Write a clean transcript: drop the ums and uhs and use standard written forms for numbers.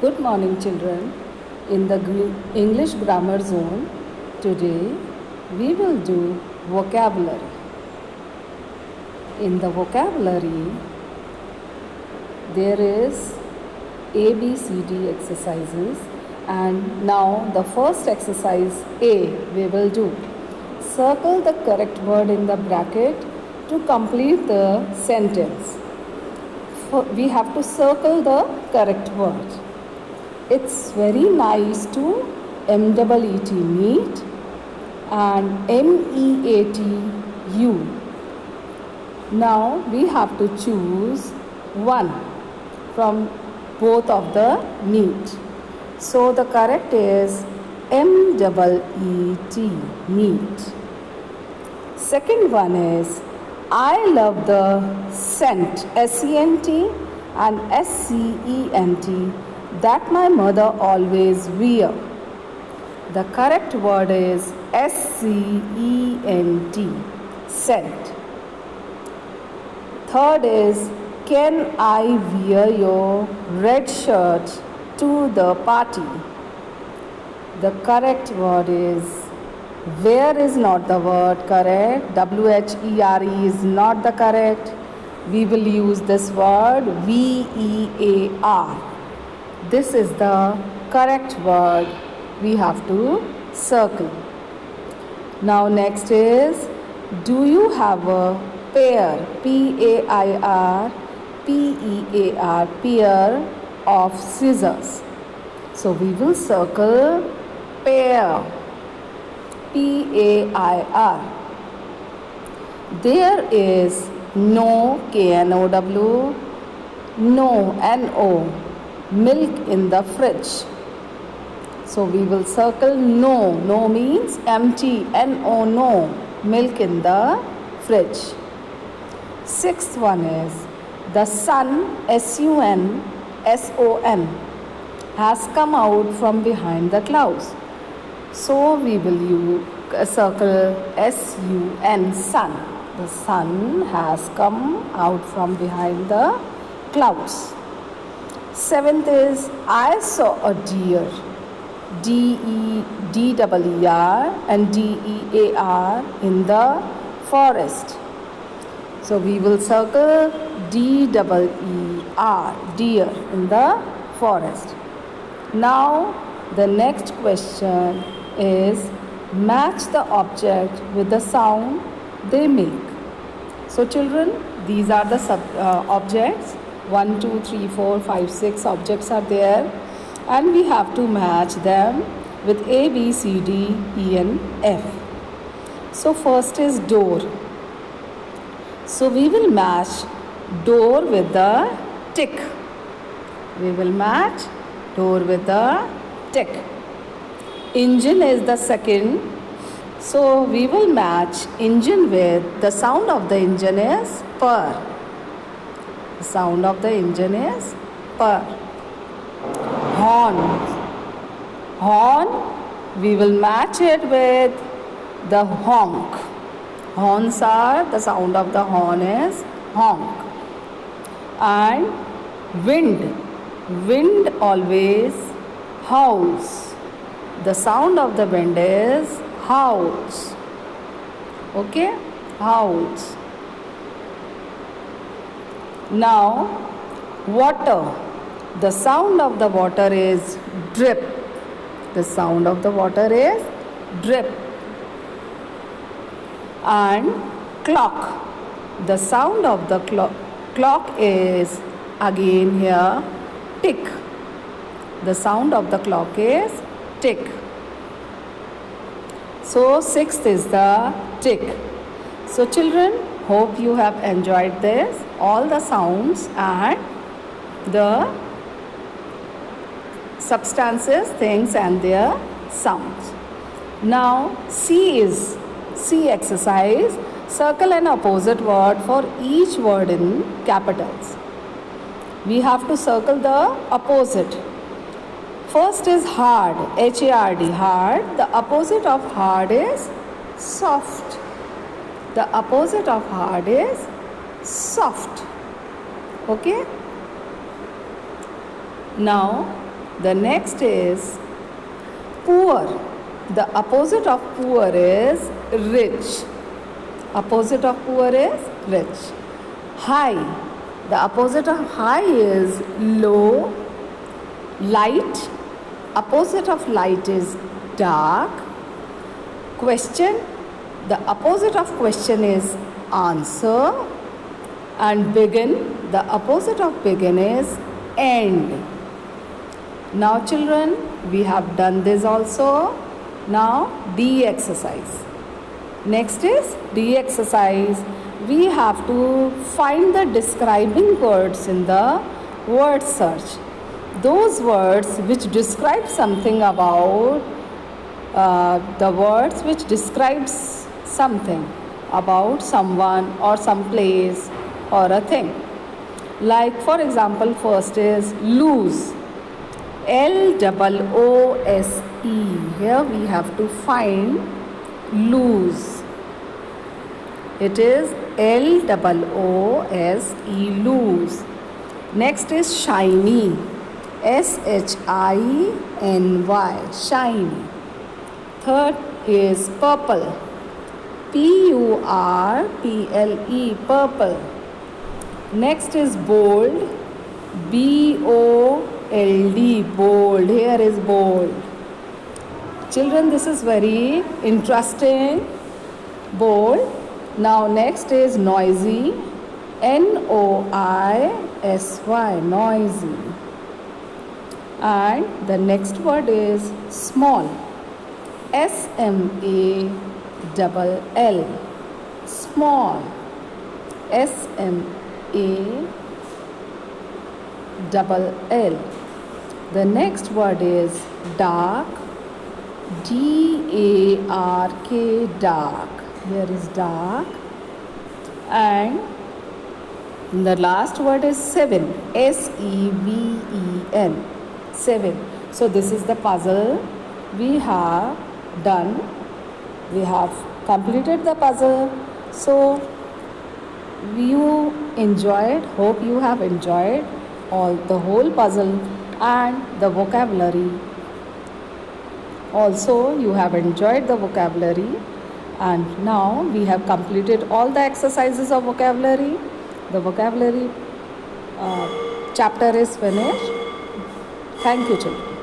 Good morning, children. In the English Grammar Zone, today we will do vocabulary. In the vocabulary, there is A, B, C, D exercises, and now the first exercise A we will do. Circle the correct word in the bracket to complete the sentence. We have to circle the correct word. It's very nice to MEET meet and MEATU. Now we have to choose one from both of the meet. So the correct is MEET, meet. Second one is I love the scent, SENT and SCENT, that my mother always wear. The correct word is SCENT, scent. Third is can I wear your red shirt to the party? The correct word is wear is not the word correct. WHERE is not the correct. We will use this word VEAR. This is the correct word we have to circle. Now next is do you have a pair, PAIR, PEAR, pair of scissors? So we will circle pair, PAIR. There is no, KNOW, no, NO, milk in the fridge. So we will circle no. No means empty, NO, no, milk in the fridge. Sixth one is the sun, SUN, SON, has come out from behind the clouds. So we will circle SUN, sun. The sun has come out from behind the clouds. Seventh is I saw a deer, DEER and DEAR in the forest. So we will circle DEER, deer in the forest. Now the next question is match the object with the sound they make. So children, these are the objects. 1, 2, 3, 4, 5, 6 objects are there, and we have to match them with A, B, C, D, E and F. So first is door. So we will match door with the tick. We will match door with the tick. Engine is the second. So we will match engine with the sound of the engine is purr. The sound of the engine is purr. Horn. Horn, we will match it with the honk. Horns are, the sound of the horn is honk. And wind. Wind always howls. The sound of the wind is howls. Okay? Howls. Now, water. The sound of the water is drip. The sound of the water is drip. And clock. The sound of the clock is again here tick. The sound of the clock is tick. So sixth is the tick. So children, hope you have enjoyed this, all the sounds and the substances, things and their sounds. Now C is C exercise. Circle an opposite word for each word in capitals. We have to circle the opposite. First is hard, HARD, hard. The opposite of hard is soft. The opposite of hard is soft. Okay? Now The next is poor. The opposite of poor is rich. Opposite of poor is rich. High. The opposite of high is low. Light. Opposite of light is dark. Question. The opposite of question is answer. And begin. The opposite of begin is end. Now children, we have done this also. Now D exercise. Next is D exercise. We have to find the describing words in the word search. Those words which describe something about the words which describes something about someone or some place or a thing. Like for example, first is lose. Loose. Here we have to find lose. It is Loose, lose. Next is shiny. Shiny, shiny. Third is purple. Purple, purple. Next is bold. Bold, bold. Here is bold. Children, this is very interesting. Bold. Now next is noisy. Noisy, noisy. And the next word is small. Small, small. Small. The next word is dark. Dark, dark. Here is dark. And the last word is seven. Seven. Seven. So this is the puzzle we have done. We have completed the puzzle. So you enjoyed, hope you have enjoyed the whole puzzle and the vocabulary. Also you have enjoyed the vocabulary, and now we have completed all the exercises of vocabulary. The vocabulary chapter is finished. Thank you, children.